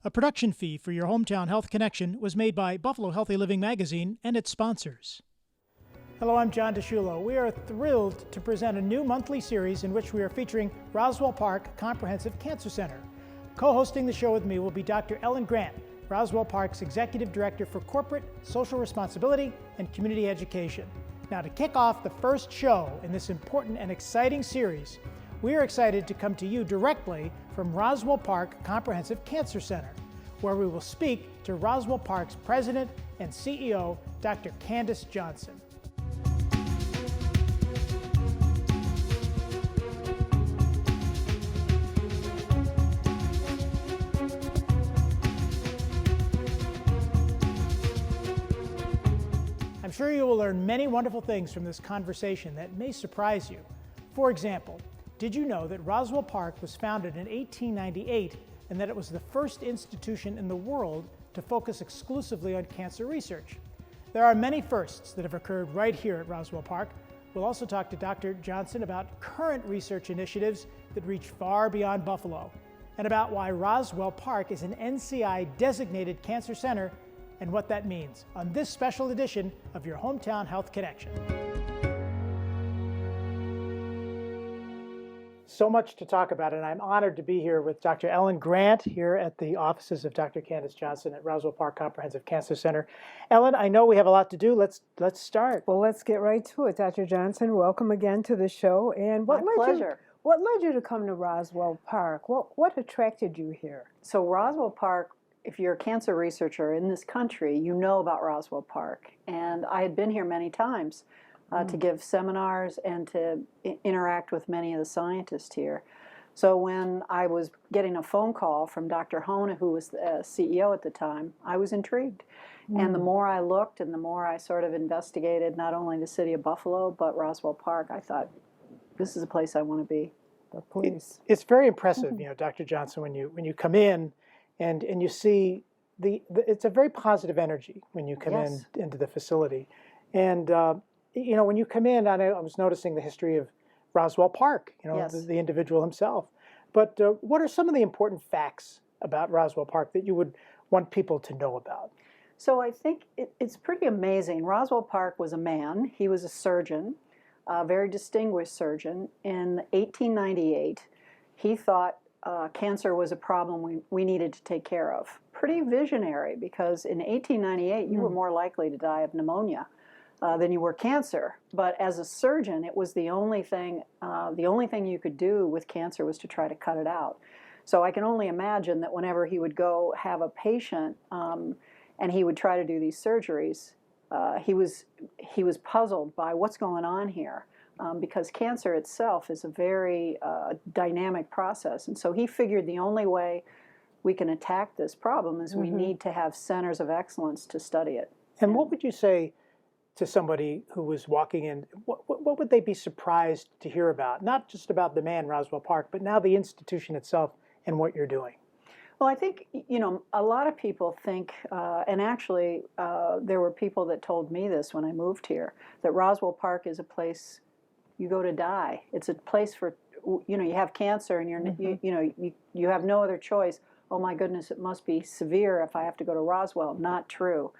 A production fee for your Hometown Health Connection was made by Buffalo Healthy Living Magazine and its sponsors. Hello, I'm John DeSciullo. We are thrilled to present a new monthly series in which we are featuring Roswell Park Comprehensive Cancer Center. Co-hosting the show with me will be Dr. Ellen Grant, Roswell Park's Executive Director for Corporate Social Responsibility and Community Education. Now, to kick off the first show in this important and exciting series, we are excited to come to you directly from Roswell Park Comprehensive Cancer Center, where we will speak to Roswell Park's President and CEO, Dr. Candace Johnson. I'm sure you will learn many wonderful things from this conversation that may surprise you. For example, did you know that Roswell Park was founded in 1898 and that it was the first institution in the world to focus exclusively on cancer research? There are many firsts that have occurred right here at Roswell Park. We'll also talk to Dr. Johnson about current research initiatives that reach far beyond Buffalo, and about why Roswell Park is an NCI-designated cancer center and what that means on this special edition of your Hometown Health Connection. So much to talk about, and I'm honored to be here with Dr. Ellen Grant here at the offices of Dr. Candace Johnson at Roswell Park Comprehensive Cancer Center. Ellen, I know we have a lot to do. Let's start. Well, let's get right to it, Dr. Johnson. Welcome again to the show. And what led you to come to Roswell Park? What attracted you here? So Roswell Park, if you're a cancer researcher in this country, you know about Roswell Park. And I had been here many times to give seminars and to interact with many of the scientists here. So when I was getting a phone call from Dr. Hona, who was the CEO at the time, I was intrigued. And the more I looked and the more I sort of investigated not only the city of Buffalo, but Roswell Park, I thought, this is a place I want to be. It's very impressive, Dr. Johnson, when you come in and you see it's a very positive energy when you come into the facility. And when you come in, I was noticing the history of Roswell Park, the individual himself. But what are some of the important facts about Roswell Park that you would want people to know about? So I think it's pretty amazing. Roswell Park was a man. He was a surgeon, a very distinguished surgeon. In 1898, he thought cancer was a problem we needed to take care of. Pretty visionary, because in 1898, you were more likely to die of pneumonia than you were cancer. But as a surgeon, it was the only thing you could do with cancer was to try to cut it out. So I can only imagine that whenever he would go have a patient and he would try to do these surgeries, he was puzzled by what's going on here, because cancer itself is a very dynamic process. And so he figured the only way we can attack this problem is we need to have centers of excellence to study it. And what would you say to somebody who was walking in, what would they be surprised to hear about? Not just about the man, Roswell Park, but now the institution itself and what you're doing. Well, I think, a lot of people think, and actually there were people that told me this when I moved here, that Roswell Park is a place you go to die. It's a place for, you have cancer and you have no other choice. Oh my goodness, it must be severe if I have to go to Roswell. Not true.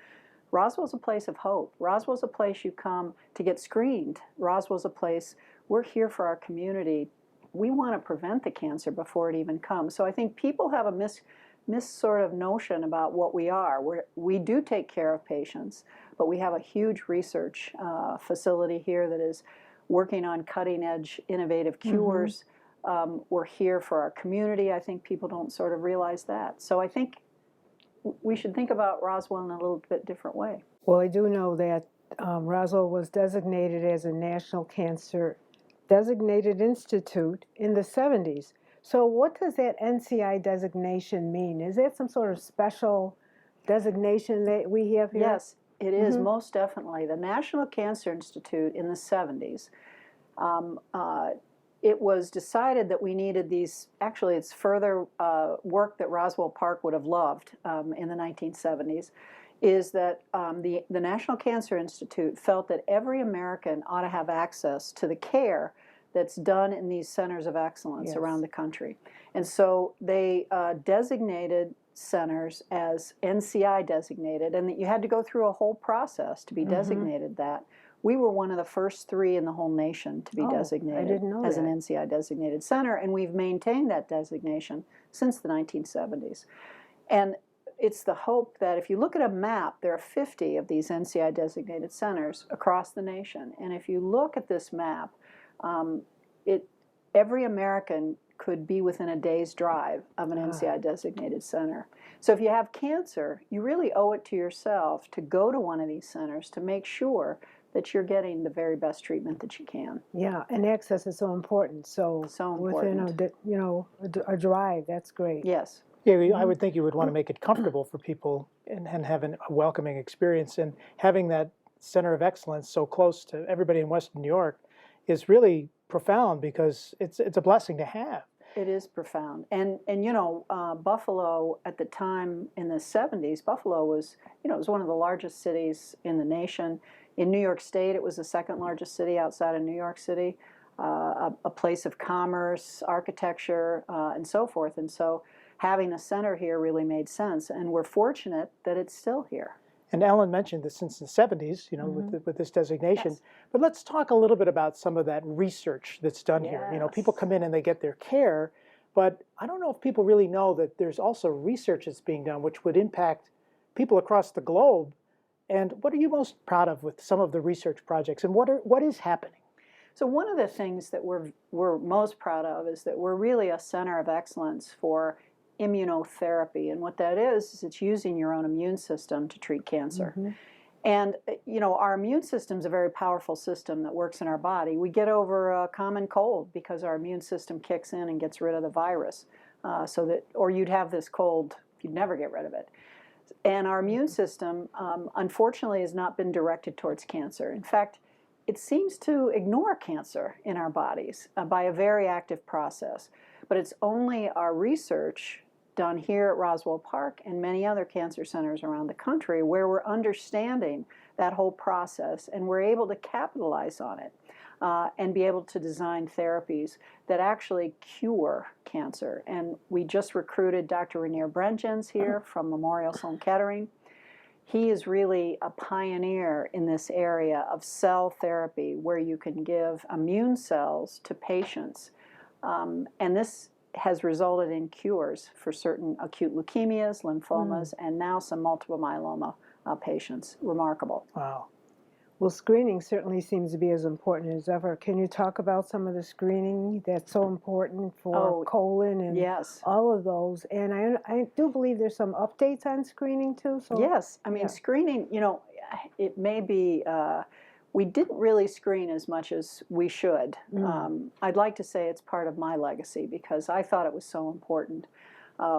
Roswell's a place of hope. Roswell's a place you come to get screened. Roswell's a place, we're here for our community. We want to prevent the cancer before it even comes. So I think people have a mis sort of notion about what we are. We do take care of patients, but we have a huge research facility here that is working on cutting-edge, innovative cures. We're here for our community. I think people don't sort of realize that. So I think we should think about Roswell in a little bit different way. Well, I do know that Roswell was designated as a National Cancer Designated Institute in the 70s. So what does that NCI designation mean? Is that some sort of special designation that we have here? Yes, it is, most definitely. The National Cancer Institute in the 70s, it was decided that we needed these, actually it's further work that Roswell Park would have loved in the 1970s, is that the National Cancer Institute felt that every American ought to have access to the care that's done in these centers of excellence around the country. And so they designated centers as NCI designated, and that you had to go through a whole process to be designated that. We were one of the first 3 in the whole nation to be designated I didn't know as that. an NCI designated center, and we've maintained that designation since the 1970s. And it's the hope that if you look at a map, there are 50 of these NCI designated centers across the nation. And if you look at this map, every American could be within a day's drive of an NCI designated center. So if you have cancer, you really owe it to yourself to go to one of these centers to make sure that you're getting the very best treatment that you can. Yeah, and access is so important. So important. Within a drive, that's great. Yes. Yeah, I would think you would want to make it comfortable for people and have a welcoming experience. And having that center of excellence so close to everybody in Western New York is really profound, because it's a blessing to have. It is profound. And Buffalo at the time in the 70s, Buffalo was, it was one of the largest cities in the nation. In New York State, it was the 2nd largest city outside of New York City, a place of commerce, architecture, and so forth. And so having a center here really made sense. And we're fortunate that it's still here. And Ellen mentioned this since the 70s, with this designation. Yes. But let's talk a little bit about some of that research that's done here. People come in and they get their care, but I don't know if people really know that there's also research that's being done which would impact people across the globe. And what are you most proud of with some of the research projects, and what is happening? So one of the things that we're most proud of is that we're really a center of excellence for immunotherapy, and what that is it's using your own immune system to treat cancer. And our immune system is a very powerful system that works in our body. We get over a common cold because our immune system kicks in and gets rid of the virus, or you'd have this cold, you'd never get rid of it. And our immune system, unfortunately, has not been directed towards cancer. In fact, it seems to ignore cancer in our bodies by a very active process. But it's only our research done here at Roswell Park and many other cancer centers around the country where we're understanding that whole process, and we're able to capitalize on it and be able to design therapies that actually cure cancer. And we just recruited Dr. Rainier Brengens here from Memorial Sloan Kettering. He is really a pioneer in this area of cell therapy where you can give immune cells to patients. And this has resulted in cures for certain acute leukemias, lymphomas, and now some multiple myeloma patients. Remarkable. Wow. Well, screening certainly seems to be as important as ever. Can you talk about some of the screening that's so important for colon and all of those? And I do believe there's some updates on screening too. So yes, I mean screening. It may be. We didn't really screen as much as we should. I'd like to say it's part of my legacy because I thought it was so important.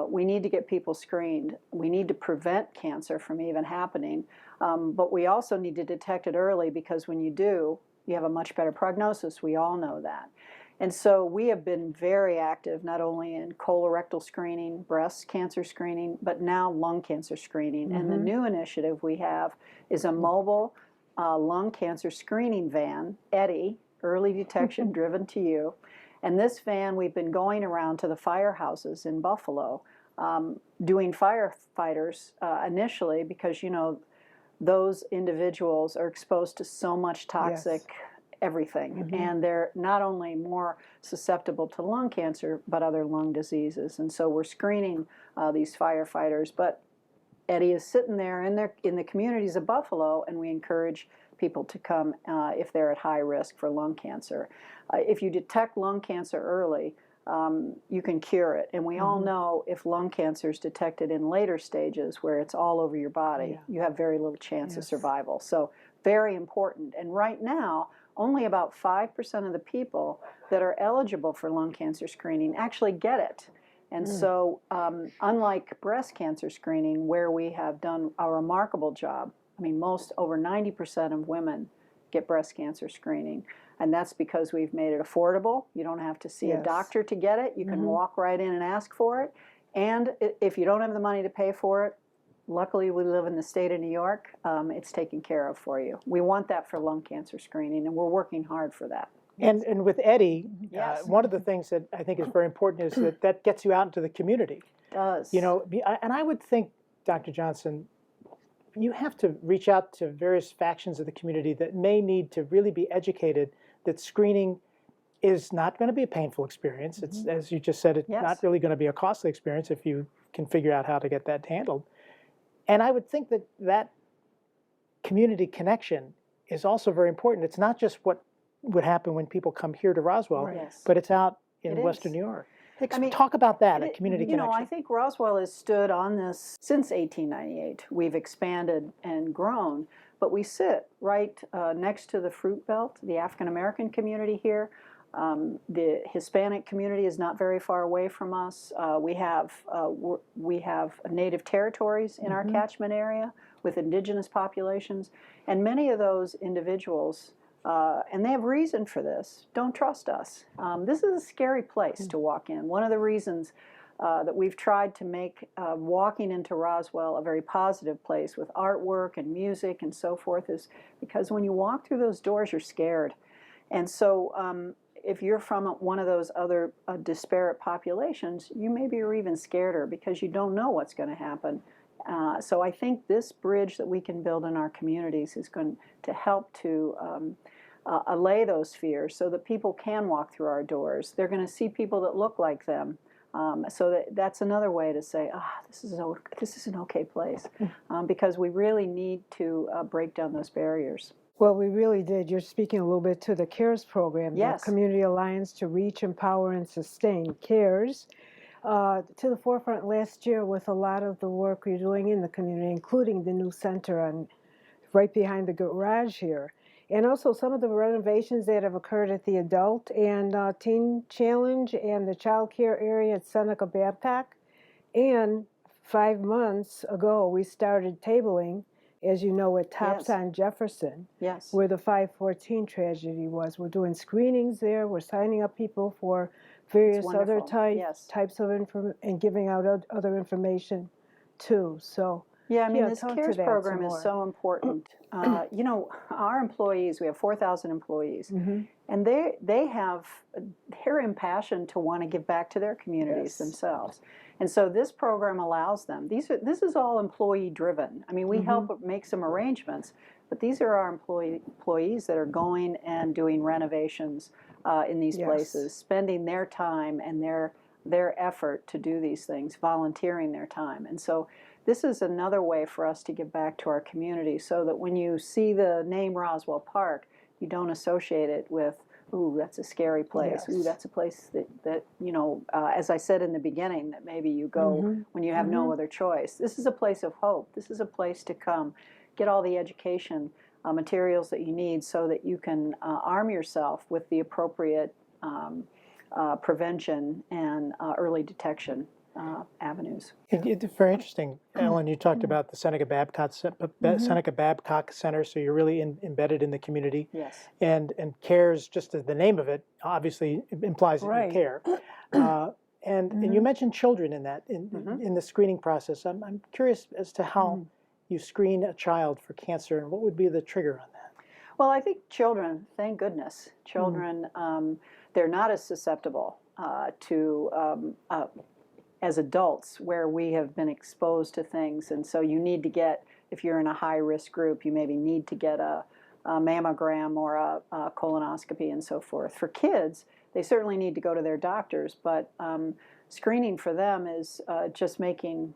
We need to get people screened. We need to prevent cancer from even happening. But we also need to detect it early because when you do, you have a much better prognosis. We all know that. And so we have been very active not only in colorectal screening, breast cancer screening, but now lung cancer screening. And the new initiative we have is a mobile lung cancer screening van, EDDY, early detection driven to you. And this van, we've been going around to the firehouses in Buffalo, doing firefighters initially because, those individuals are exposed to so much toxic everything. And they're not only more susceptible to lung cancer, but other lung diseases. And so we're screening these firefighters. But EDDY is sitting there in the communities of Buffalo, and we encourage people to come if they're at high risk for lung cancer. If you detect lung cancer early, you can cure it. And we all know if lung cancer is detected in later stages where it's all over your body, you have very little chance of survival. So very important. And right now, only about 5% of the people that are eligible for lung cancer screening actually get it. And so unlike breast cancer screening, where we have done a remarkable job, I mean, over 90% of women get breast cancer screening. And that's because we've made it affordable. You don't have to see a doctor to get it. You can walk right in and ask for it. And if you don't have the money to pay for it, luckily we live in the state of New York, it's taken care of for you. We want that for lung cancer screening, and we're working hard for that. And with EDDY, one of the things that I think is very important is that gets you out into the community. does. You know, and I would think, Dr. Johnson, you have to reach out to various factions of the community that may need to really be educated that screening is not going to be a painful experience. It's, as you just said, it's not really going to be a costly experience if you can figure out how to get that handled. And I would think that that community connection is also very important. It's not just what would happen when people come here to Roswell, but it's out in Western New York. I mean, talk about that, a community connection. You know, I think Roswell has stood on this since 1898. We've expanded and grown, but we sit right next to the Fruit Belt, the African American community here. The Hispanic community is not very far away from us. We have native territories in our catchment area with indigenous populations, and many of those individuals, and they have reason for this, don't trust us. This is a scary place to walk in. One of the reasons that we've tried to make walking into Roswell a very positive place with artwork and music and so forth is because when you walk through those doors, you're scared. And so if you're from one of those other disparate populations, you maybe are even scareder because you don't know what's going to happen. So I think this bridge that we can build in our communities is going to help to allay those fears so that people can walk through our doors. They're going to see people that look like them. So that's another way to say, this is an okay place, because we really need to break down those barriers. Well, we really did. You're speaking a little bit to the CARES program, the Community Alliance to Reach, Empower, and Sustain, CARES, to the forefront last year with a lot of the work you're doing in the community, including the new center right behind the garage here. And also some of the renovations that have occurred at the Adult and Teen Challenge and the child care area at Seneca Babcock. And 5 months ago, we started tabling, as you know, at Tops on Jefferson, where the 514 tragedy was. We're doing screenings there. We're signing up people for various other types of information and giving out other information too. So yeah, I mean, this CARES program is so important. You know, our employees, we have 4,000 employees, and they're impassioned to want to give back to their communities themselves. And so this program allows them. This is all employee driven. I mean, we help make some arrangements, but these are our employees that are going and doing renovations in these places, spending their time and their effort to do these things, volunteering their time. And so this is another way for us to give back to our community so that when you see the name Roswell Park, you don't associate it with, ooh, that's a scary place. Ooh, that's a place that you know, as I said in the beginning, that maybe you go when you have no other choice. This is a place of hope. This is a place to come, get all the education materials that you need so that you can arm yourself with the appropriate prevention and early detection avenues. It's very interesting, Ellen. You talked about the Seneca Babcock Center, so you're really embedded in the community. Yes. And CARES, just as the name of it, obviously implies that you care. And you mentioned children in that in the screening process. I'm curious as to how you screen a child for cancer and what would be the trigger on that. Well, I think children, thank goodness, children, they're not as susceptible to as adults where we have been exposed to things. And so you need to get, if you're in a high-risk group, you maybe need to get a mammogram or a colonoscopy and so forth. For kids, they certainly need to go to their doctors, but screening for them is just making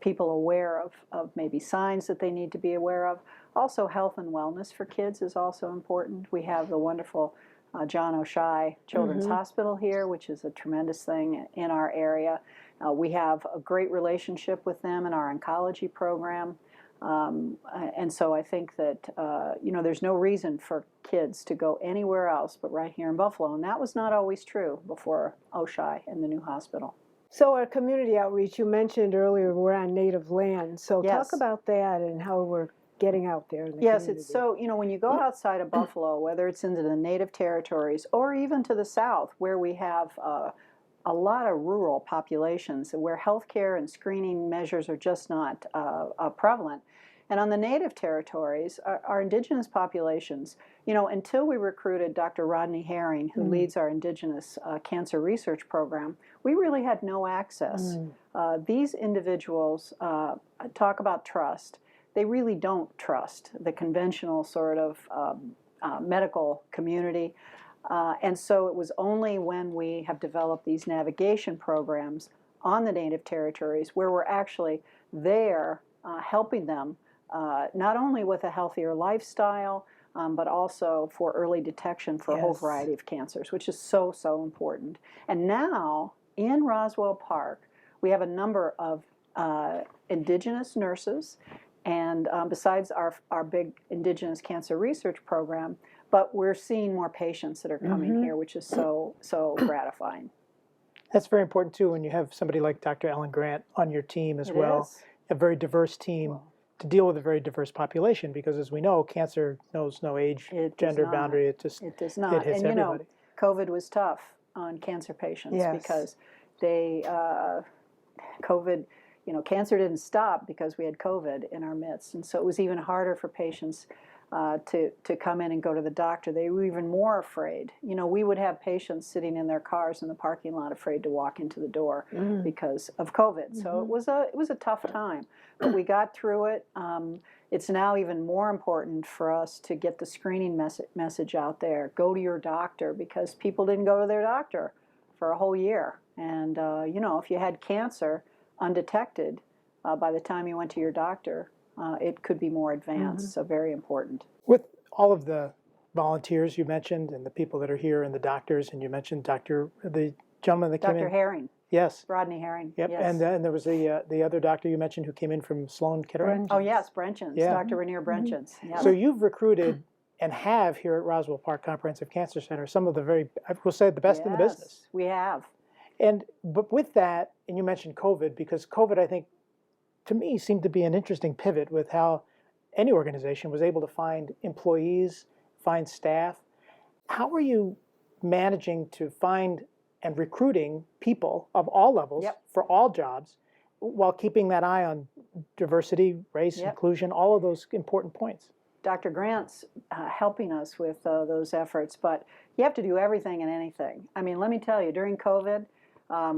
people aware of maybe signs that they need to be aware of. Also, health and wellness for kids is also important. We have the wonderful John O'Shea Children's Hospital here, which is a tremendous thing in our area. We have a great relationship with them in our oncology program. And so I think that, you know, there's no reason for kids to go anywhere else but right here in Buffalo. And that was not always true before O'Shea and the new hospital. So our community outreach, you mentioned earlier, we're on native land. So talk about that and how we're getting out there in the community. It's so, you know, when you go outside of Buffalo, whether it's into the native territories or even to the south where we have a lot of rural populations and where healthcare and screening measures are just not prevalent, And on the native territories, our indigenous populations, you know, until we recruited Dr. Rodney Herring, who leads our indigenous cancer research program, we really had no access. These individuals talk about trust. They really don't trust the conventional sort of medical community. And so it was only when we have developed these navigation programs on the native territories where we're actually there helping them not only with a healthier lifestyle, but also for early detection for a whole variety of cancers, which is so, so important. And now in Roswell Park, we have a number of indigenous nurses, and besides our big indigenous cancer research program, but we're seeing more patients that are coming here, which is so, so gratifying. That's very important too when you have somebody like Dr. Ellen Grant on your team as well, a very diverse team to deal with a very diverse population, because as we know, cancer knows no age, gender boundary. It does not. It hits everybody. You know, COVID was tough on cancer patients because they, COVID, you know, cancer didn't stop because we had COVID in our midst. And so it was even harder for patients to come in and go to the doctor. They were even more afraid. You know, we would have patients sitting in their cars in the parking lot afraid to walk into the door because of COVID. So it was a tough time, but we got through it. It's now even more important for us to get the screening message out there. Go to your doctor, because people didn't go to their doctor for a whole year. And, you know, if you had cancer undetected, by the time you went to your doctor, it could be more advanced, so very important. With all of the volunteers you mentioned and the people that are here and the doctors, and you mentioned the gentleman that came in. Dr. Herring. Yes. Rodney Herring. Yep. Yes. And then there was the other doctor you mentioned who came in from Sloan Kettering. Oh, yes, Brenchens, Dr. Rainier Brenchens. Yes. So you've recruited and have here at Roswell Park Comprehensive Cancer Center some of the very, I will say, the best in the business. We have. But with that, and you mentioned COVID, because COVID, I think, to me, seemed to be an interesting pivot with how any organization was able to find employees, find staff. How are you managing to find and recruiting people of all levels for all jobs while keeping that eye on diversity, race, inclusion, all of those important points? Dr. Grant's helping us with those efforts, but you have to do everything and anything. I mean, let me tell you, during COVID,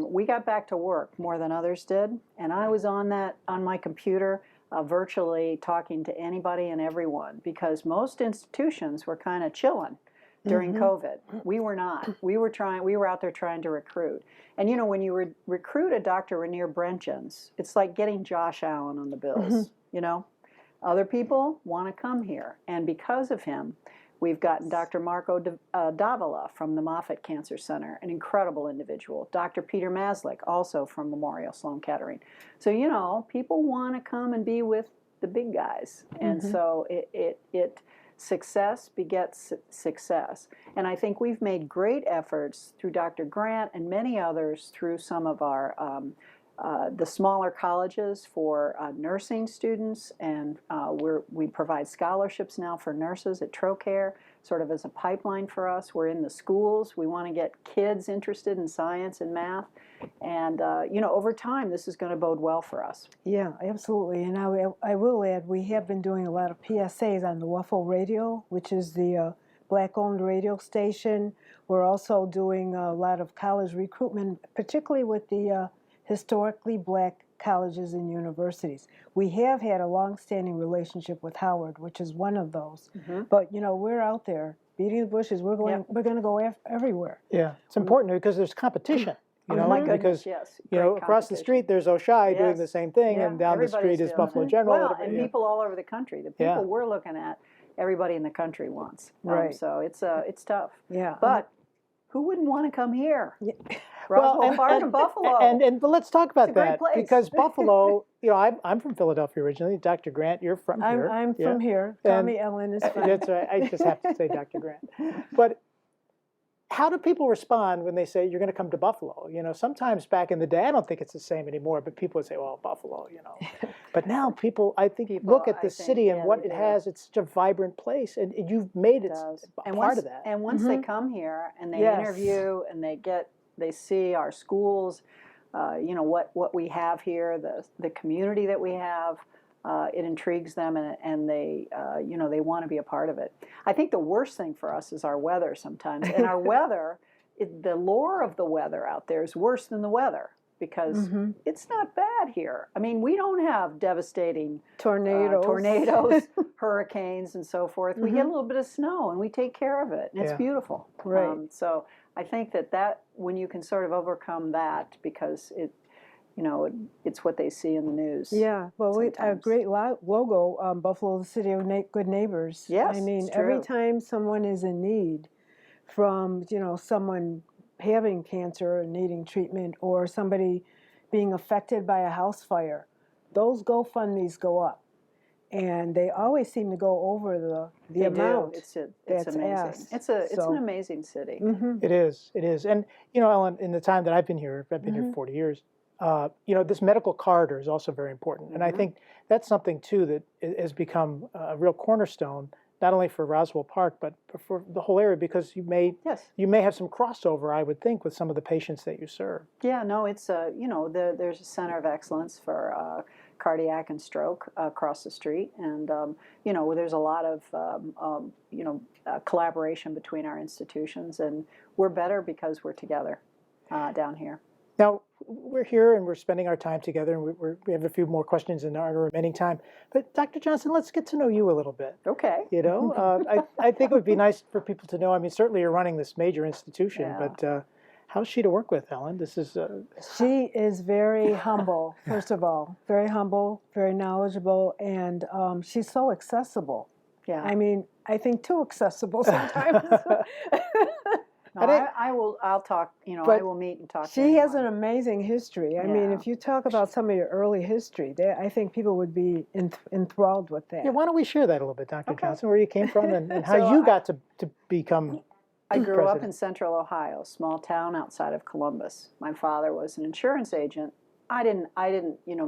we got back to work more than others did, and I was on my computer virtually talking to anybody and everyone, because most institutions were kind of chilling during COVID. We were not. We were out there trying to recruit. And you know, when you recruit a Dr. Rainier Brenchens, it's like getting Josh Allen on the Bills, you know? Other people want to come here, and because of him, we've gotten Dr. Marco Davila from the Moffitt Cancer Center, an incredible individual. Dr. Peter Maslick, also from Memorial Sloan Kettering. So, you know, people want to come and be with the big guys. And so success begets success. And I think we've made great efforts through Dr. Grant and many others through some of our the smaller colleges for nursing students, and we provide scholarships now for nurses at TroCare, sort of as a pipeline for us. We're in the schools. We want to get kids interested in science and math, and you know, over time, this is going to bode well for us. Yeah, absolutely. And I will add, we have been doing a lot of PSAs on the WFO radio, which is the Black-owned radio station. We're also doing a lot of college recruitment, particularly with the historically Black colleges and universities. We have had a long-standing relationship with Howard, which is one of those. But you know, we're out there beating the bushes. We're going to go everywhere. Yeah, it's important because there's competition. You know, because you know, across the street there's Oshai doing the same thing, and down the street is Buffalo General. Well, and people all over the country. The people we're looking at, everybody in the country wants. So it's tough. Yeah. But who wouldn't want to come here? Roswell Park and Buffalo. But let's talk about that, place. because Buffalo, you know, I'm from Philadelphia originally. Dr. Grant, you're from here. I'm from here. Call me Ellen, is fine. That's right. I just have to say Dr. Grant. But how do people respond when they say you're going to come to Buffalo? You know, sometimes back in the day, I don't think it's the same anymore, but people would say, well, Buffalo, you know. But now people, I think, look at the city and what it has. It's such a vibrant place, and you've made it a part of that. And once they come here and they interview and they see our schools, you know, what we have here, the community that we have, it intrigues them, and they, they want to be a part of it. I think the worst thing for us is our weather sometimes. And our weather, the lore of the weather out there is worse than the weather because it's not bad here. I mean, we don't have devastating tornadoes, hurricanes, and so forth. We get a little bit of snow, and we take care of it, and it's beautiful. Right. So I think that when you can sort of overcome that, because it's what they see in the news. Yeah, well, we have a great logo, Buffalo, the City of Good Neighbors. Yes, I mean, it's true. every time someone is in need from, someone having cancer and needing treatment or somebody being affected by a house fire, those GoFundMes go up. And they always seem to go over the amount. It's that's amazing. asked. It's an amazing city. It is. And, Ellen, in the time that I've been here 40 years, this medical corridor is also very important. And I think that's something, too, that has become a real cornerstone, not only for Roswell Park, but for the whole area, because you may have some crossover, I would think, with some of the patients that you serve. Yeah, no, it's, there's a center of excellence for cardiac and stroke across the street. And, there's a lot of, collaboration between our institutions. And we're better because we're together down here. Now, we're here and we're spending our time together, and we have a few more questions in our remaining time. But Dr. Johnson, let's get to know you a little bit. Okay. I think it would be nice for people to know. I mean, certainly you're running this major institution, but how's she to work with, Ellen? She is very humble, first of all. Very humble, very knowledgeable, and she's so accessible. Yeah. I mean, I think too accessible sometimes. I'll talk, I will meet and talk to She has an amazing history. I mean, if you talk about some of your early history, I think people would be enthralled with that. Yeah, why don't we share that a little bit, Dr. Johnson, where you came from and how you got to become I grew president. up in Central Ohio, small town outside of Columbus. My father was an insurance agent. I didn't,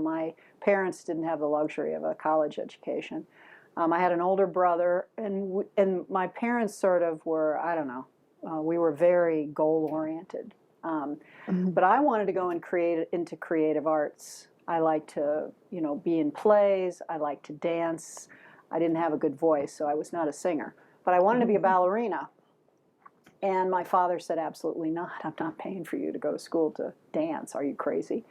my parents didn't have the luxury of a college education. I had an older brother, and my parents sort of were, I don't know, we were very goal-oriented. But I wanted to go into creative arts. I like to, be in plays. I like to dance. I didn't have a good voice, so I was not a singer. But I wanted to be a ballerina. And my father said, absolutely not. I'm not paying for you to go to school to dance. Are you crazy?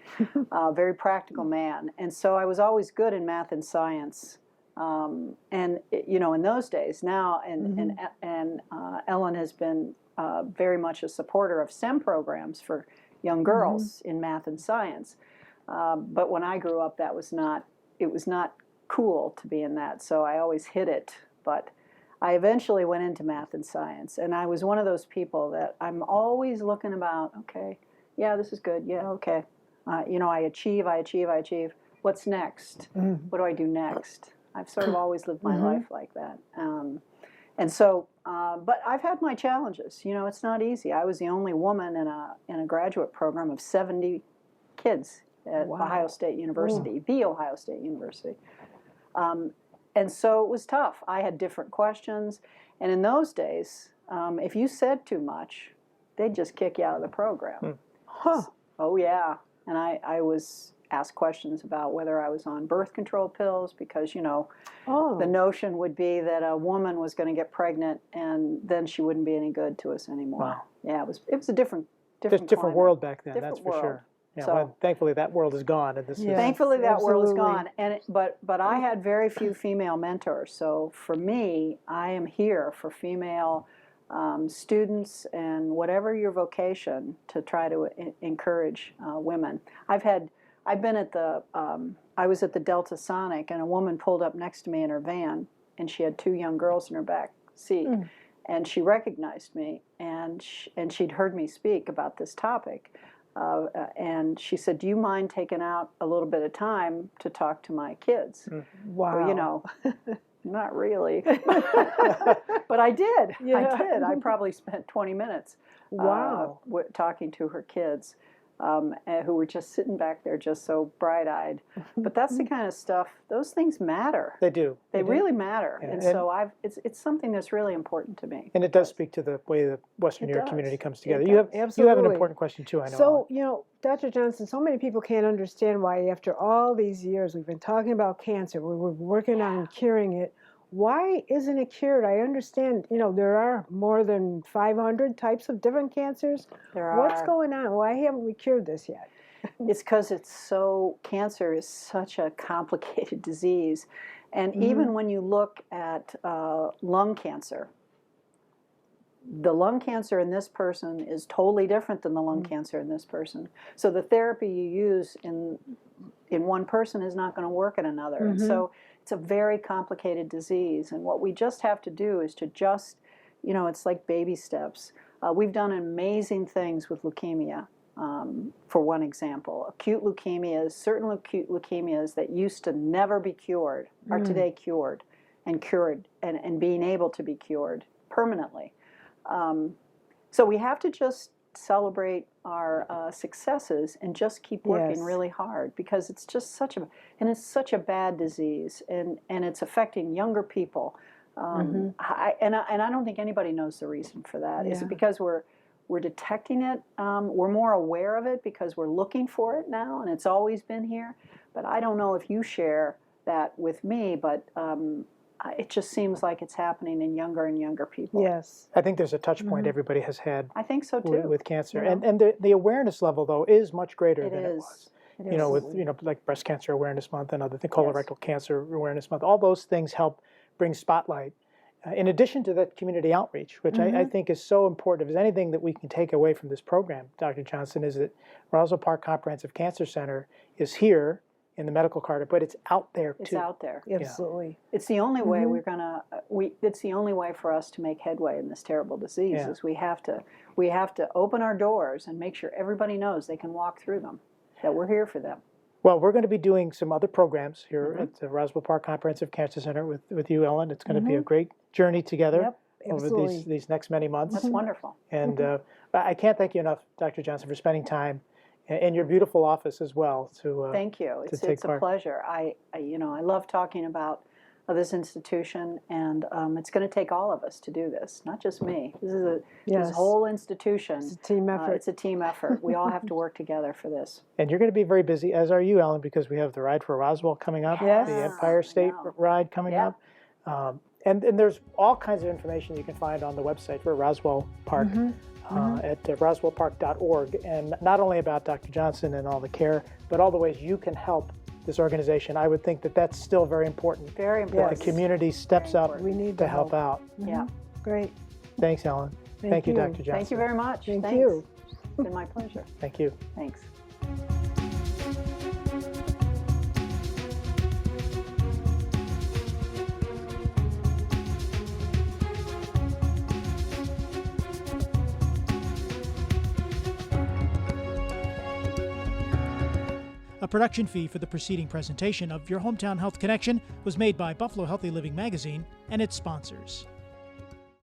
Very practical man. And so I was always good in math and science. And in those days now, and Ellen has been very much a supporter of STEM programs for young girls in math and science. But when I grew up, it was not cool to be in that. So I always hid it. But I eventually went into math and science, and I was one of those people that I'm always looking about, okay, yeah, this is good, yeah, okay. I achieve. What's next? What do I do next? I've sort of always lived my life like that. But I've had my challenges. It's not easy. I was the only woman in a graduate program of 70 kids at Ohio State University, the Ohio State University. And so it was tough. I had different questions. And in those days, if you said too much, they'd just kick you out of the program. Oh, yeah. And I was asked questions about whether I was on birth control pills because, the notion would be that a woman was going to get pregnant and then she wouldn't be any good to us anymore. Wow. Yeah, it was a different world back then, that's for world. sure. Yeah, thankfully that world is gone. And thankfully that world is gone. But I had very few female mentors. So for me, I am here for female students and whatever your vocation to try to encourage women. I was at the Delta Sonic, and a woman pulled up next to me in her van, and she had two young girls in her back seat. And she recognized me, and she'd heard me speak about this topic. And she said, do you mind taking out a little bit of time to talk to my kids? Wow. Well, not really. But I did. Yeah. I did. I probably spent 20 minutes talking to her kids. who were just sitting back there just so bright-eyed. But that's the kind of stuff, those things matter. They do. They really matter. Yeah. And so it's something that's really important to me. And it does speak to the way the Western New York does. community comes It together. does. You have an Absolutely. important question too, I know. So, you know, Dr. Johnson, so many people can't understand why after all these years we've been talking about cancer, we're working on curing it. Why isn't it cured? I understand, you know, there are more than 500 types of different cancers. There are. What's going on? Why haven't we cured this yet? It's because cancer is such a complicated disease. And even when you look at lung cancer, the lung cancer in this person is totally different than the lung cancer in this person. So the therapy you use in one person is not going to work in another. And so it's a very complicated disease. And what we just have to do is to just, you know, it's like baby steps. We've done amazing things with leukemia. For one example, acute leukemias, certain acute leukemias that used to never be cured are today cured and being able to be cured permanently. So we have to just celebrate our successes and just keep working really hard, because it's just such a bad disease, and it's affecting younger people. I don't think anybody knows the reason for that. Is it because we're detecting it? We're more aware of it because we're looking for it now, and it's always been here. But I don't know if you share that with me, but it just seems like it's happening in younger and younger people. Yes. I think there's a touch point everybody has had I think so too. with cancer. You know? And the awareness level, though, is much greater than it was. It You know, is. with like Breast Cancer Awareness Month and other things, Colorectal Cancer Awareness Month, all those things help bring spotlight. In addition to that community outreach, which I think is so important. If there's anything that we can take away from this program, Dr. Johnson, is that Roswell Park Comprehensive Cancer Center is here in the medical corridor, but it's out there too. It's out there. Absolutely. It's the only way it's the only way for us to make headway in this terrible disease. Is we have to open our doors and make sure everybody knows they can walk through them, that we're here for them. Well, we're going to be doing some other programs here at the Roswell Park Comprehensive Cancer Center with you, Ellen. It's going to be a great journey together over these next many months. That's wonderful. And I can't thank you enough, Dr. Johnson, for spending time in your beautiful office as well. Thank you. It's a pleasure. I love talking about this institution, and it's going to take all of us to do this, not just me. This is this whole institution. It's a team effort. It's a team effort. We all have to work together for this. And you're going to be very busy, as are you, Ellen, because we have the Ride for Roswell coming up, the Empire State Ride coming up. And there's all kinds of information you can find on the website for Roswell Park at roswellpark.org, and not only about Dr. Johnson and all the care, but all the ways you can help this organization. I would think that that's still very important. Very important. The community steps up We need to help out. Yeah. Great. Thanks, Ellen. Thank you, Dr. Johnson. Thank you very much. Thank you. It's been my pleasure. Thank you. Thanks. A production fee for the preceding presentation of Your Hometown Health Connection was made by Buffalo Healthy Living Magazine and its sponsors.